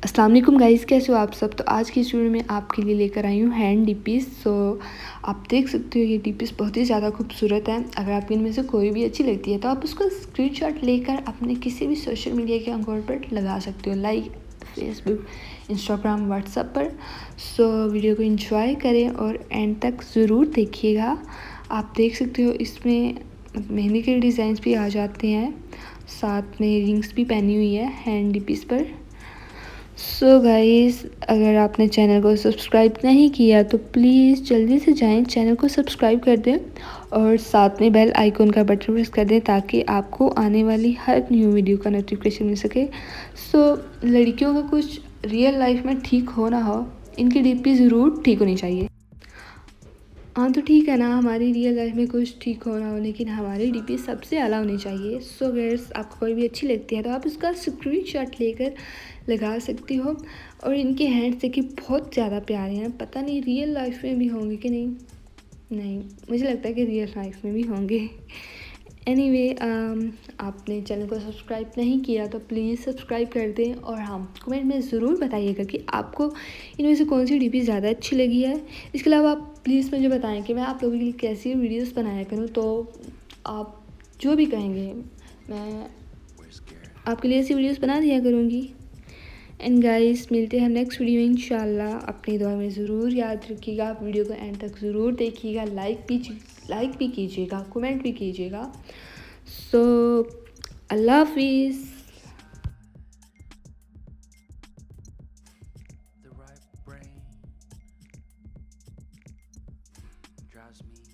अस्सलाम वालेकुम गाइस, कैसे हो आप सब। तो आज की इस वीडियो में आपके लिए लेकर आई हूँ हैंड डीपीस। आप देख सकते हो ये डीपीस बहुत ही ज़्यादा खूबसूरत है। अगर आपको इनमें से कोई भी अच्छी लगती है तो आप उसका स्क्रीनशॉट लेकर अपने किसी भी सोशल मीडिया के अकाउंट पर लगा सकते हो, लाइक फेसबुक, इंस्टाग्राम, व्हाट्सएप पर। वीडियो को एंजॉय करें और एंड तक ज़रूर देखिएगा। आप देख सकते हो इसमें मेहंदी के डिज़ाइंस भी आ जाते हैं, साथ में रिंग्स भी पहनी हुई है हैंड डीपीस पर। गाइस, अगर आपने चैनल को सब्सक्राइब नहीं किया तो प्लीज़ जल्दी से जाएं, चैनल को सब्सक्राइब कर दें और साथ में बेल आइकन का बटन प्रेस कर दें ताकि आपको आने वाली हर न्यू वीडियो का नोटिफिकेशन मिल सके। लड़कियों का कुछ रियल लाइफ में ठीक हो ना हो, इनकी डीपी ज़रूर ठीक होनी चाहिए। हाँ तो ठीक है ना, हमारी रियल लाइफ में कुछ ठीक हो ना हो लेकिन हमारी डीपी सबसे आला होनी चाहिए। गर्ल्स, आपको कोई भी अच्छी लगती है तो आप उसका स्क्रीनशॉट लेकर लगा सकती हो। और इनके हैंड्स देखिए बहुत ज़्यादा प्यारे हैं, पता नहीं रियल लाइफ में भी होंगे कि नहीं। नहीं, मुझे लगता है कि रियल लाइफ में भी होंगे। एनीवे, आपने चैनल को सब्सक्राइब नहीं किया तो प्लीज़ सब्सक्राइब कर दें और हाँ, कमेंट में ज़रूर बताइएगा कि आपको इनमें से कौन सी डीपी ज़्यादा अच्छी लगी है। इसके अलावा आप प्लीज़ मुझे बताएं कि मैं आप लोगों के लिए कैसी वीडियोस बनाया करूँ। तो आप जो भी कहेंगे मैं आपके लिए ऐसी वीडियोस बना दिया करूँगी। एंड गाइस, मिलते हैं नेक्स्ट वीडियो में इंशाल्लाह। अपनी दुआ में ज़रूर याद रखिएगा, आप वीडियो को एंड तक ज़रूर देखिएगा, लाइक भी कीजिएगा, कमेंट भी कीजिएगा। अल्लाह हाफिज़। The right brain drives me